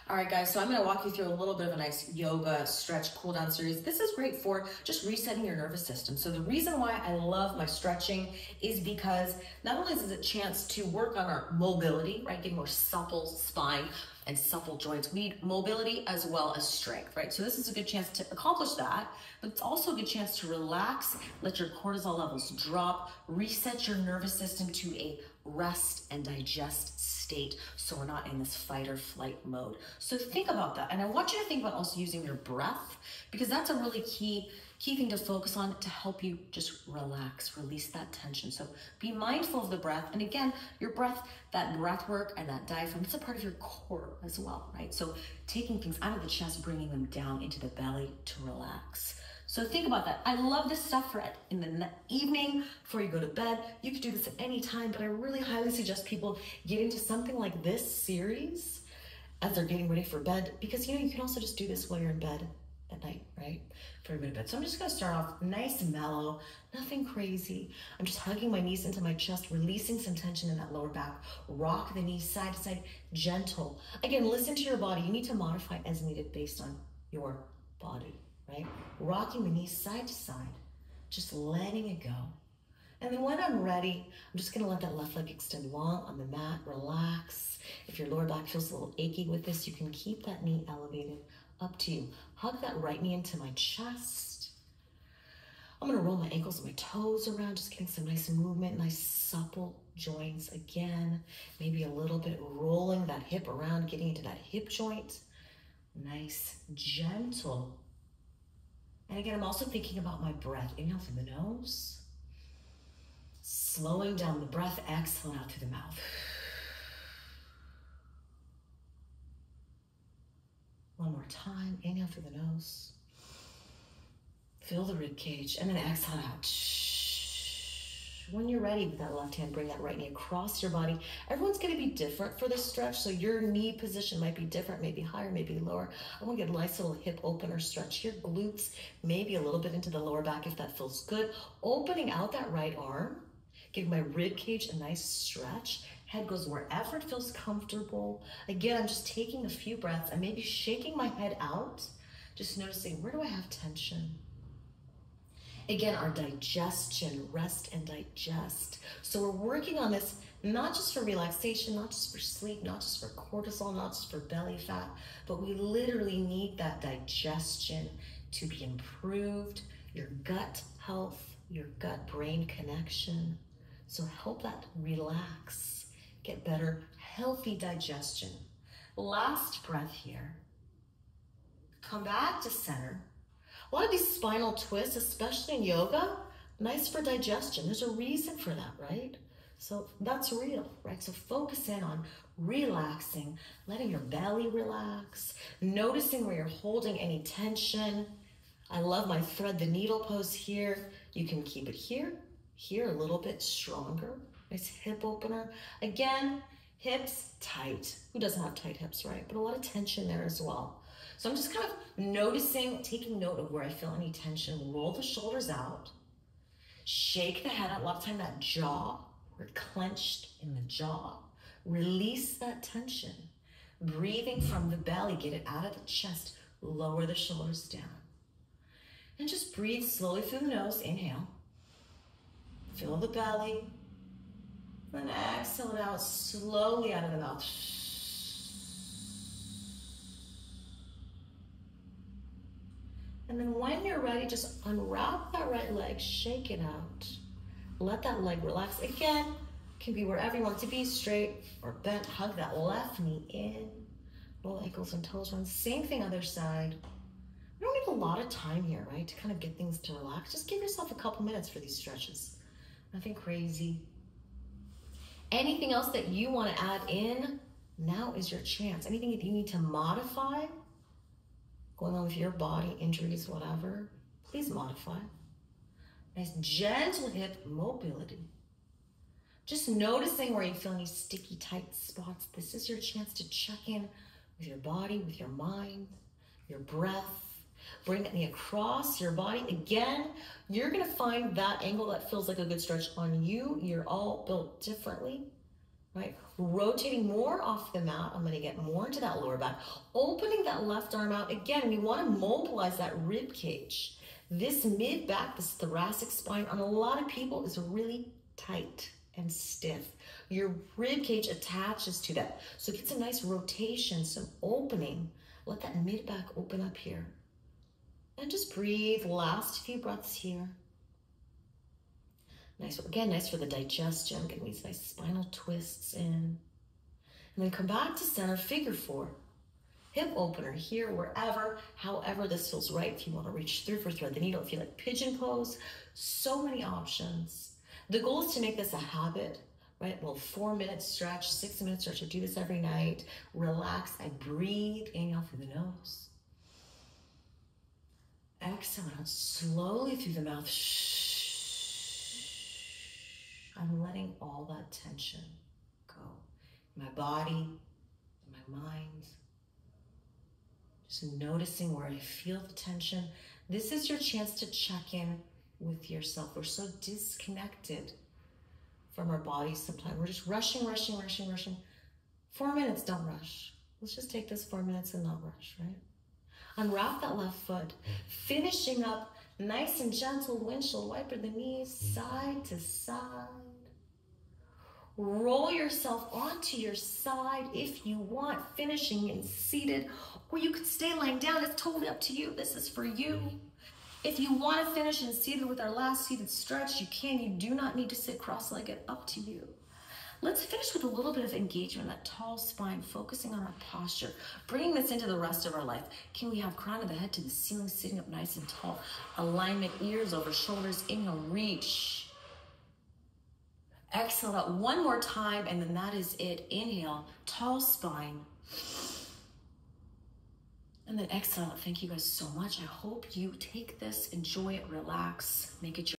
All right, guys, so I'm going to walk you through a little bit of a nice yoga stretch cool down series. This is great for just resetting your nervous system. So the reason why I love my stretching is because not only is it a chance to work on our mobility, right, getting more supple spine and supple joints. We need mobility as well as strength, right? So this is a good chance to accomplish that, but it's also a good chance to relax, let your cortisol levels drop, reset your nervous system to a rest and digest state so we're not in this fight or flight mode. So think about that. And I want you to think about also using your breath, because that's a really key thing to focus on to help you just relax, release that tension. So be mindful of the breath. And again, your breath, that breath work and that diaphragm, it's a part of your core as well, right? So taking things out of the chest, bringing them down into the belly to relax. So think about that. I love this stuff for in the evening before you go to bed. You could do this at any time, but I really highly suggest people get into something like this series as they're getting ready for bed, because you can also just do this while you're in bed at night, right? Before you go to bed. So I'm just gonna start off nice and mellow, nothing crazy. I'm just hugging my knees into my chest, releasing some tension in that lower back. Rock the knees side to side, gentle. Again, listen to your body. You need to modify as needed based on your body, right? Rocking the knees side to side, just letting it go. And then when I'm ready, I'm just gonna let that left leg extend long on the mat, relax. If your lower back feels a little achy with this, you can keep that knee elevated, up to you. Hug that right knee into my chest. I'm gonna roll my ankles and my toes around, just getting some nice movement, nice supple joints again. Maybe a little bit rolling that hip around, getting into that hip joint. Nice, gentle. And again, I'm also thinking about my breath. Inhale through the nose. Slowing down the breath, exhale out through the mouth. One more time, inhale through the nose. Feel the rib cage, and then exhale out. When you're ready with that left hand, bring that right knee across your body. Everyone's gonna be different for this stretch, so your knee position might be different, maybe higher, maybe lower. I wanna get a nice little hip opener stretch. Your glutes, maybe a little bit into the lower back if that feels good. Opening out that right arm, giving my rib cage a nice stretch. Head goes wherever it feels comfortable. Again, I'm just taking a few breaths. I may be shaking my head out, just noticing, where do I have tension? Again, our digestion, rest and digest. So we're working on this not just for relaxation, not just for sleep, not just for cortisol, not just for belly fat, but we literally need that digestion to be improved, your gut health, your gut-brain connection. So help that relax, get better, healthy digestion. Last breath here. Come back to center. A lot of these spinal twists, especially in yoga, nice for digestion. There's a reason for that, right? So that's real, right? So focus in on relaxing, letting your belly relax, noticing where you're holding any tension. I love my thread the needle pose here. You can keep it here, here a little bit stronger. Nice hip opener. Again, hips tight. Who doesn't have tight hips, right? But a lot of tension there as well. So I'm just kind of noticing, taking note of where I feel any tension. Roll the shoulders out. Shake the head out. A lot of time that jaw, we're clenched in the jaw. Release that tension. Breathing from the belly, get it out of the chest. Lower the shoulders down. And just breathe slowly through the nose. Inhale. Fill the belly. Then exhale it out slowly out of the mouth. And then when you're ready, just unwrap that right leg, shake it out. Let that leg relax. Again, can be wherever you want it to be, straight or bent. Hug that left knee in. Roll ankles and toes around. Same thing other side. We don't need a lot of time here, right, to kind of get things to relax. Just give yourself a couple minutes for these stretches. Nothing crazy. Anything else that you want to add in, now is your chance. Anything that you need to modify, going on with your body, injuries, whatever, please modify. Nice gentle hip mobility. Just noticing where you feel any sticky, tight spots. This is your chance to check in with your body, with your mind, your breath. Bring that knee across your body. Again, you're gonna find that angle that feels like a good stretch on you. You're all built differently. right? Rotating more off the mat. I'm gonna get more into that lower back. Opening that left arm out. Again, we wanna mobilize that rib cage. This mid back, this thoracic spine on a lot of people is really tight and stiff. Your rib cage attaches to that. So get some nice rotation, some opening. Let that mid back open up here. And just breathe, last few breaths here. Nice, again, nice for the digestion, getting these nice spinal twists in. And then come back to center, figure four. Hip opener here, wherever, however this feels right. If you want to reach through for thread the needle, if you like pigeon pose, so many options. The goal is to make this a habit, right? Well, 4-minute stretch, 6-minute stretch. I do this every night. Relax, I breathe, inhale through the nose. Exhale out slowly through the mouth. I'm letting all that tension go. In my body, in my mind. Just noticing where I feel the tension. This is your chance to check in with yourself. We're so disconnected from our bodies sometimes. We're just rushing. 4 minutes, don't rush. Let's just take this 4 minutes and not rush, right? Unwrap that left foot. Finishing up nice and gentle, windshield wiper the knees side to side. Roll yourself onto your side if you want, finishing in seated, or you could stay lying down. It's totally up to you. This is for you. If you want to finish in seated with our last seated stretch, you can. You do not need to sit cross-legged, up to you. Let's finish with a little bit of engagement, that tall spine, focusing on our posture, bringing this into the rest of our life. Can we have crown of the head to the ceiling, sitting up nice and tall? Alignment, ears over shoulders, inhale, reach. Exhale out one more time, and then that is it. Inhale, tall spine. And then exhale out. Thank you guys so much. I hope you take this, enjoy it, relax, make it your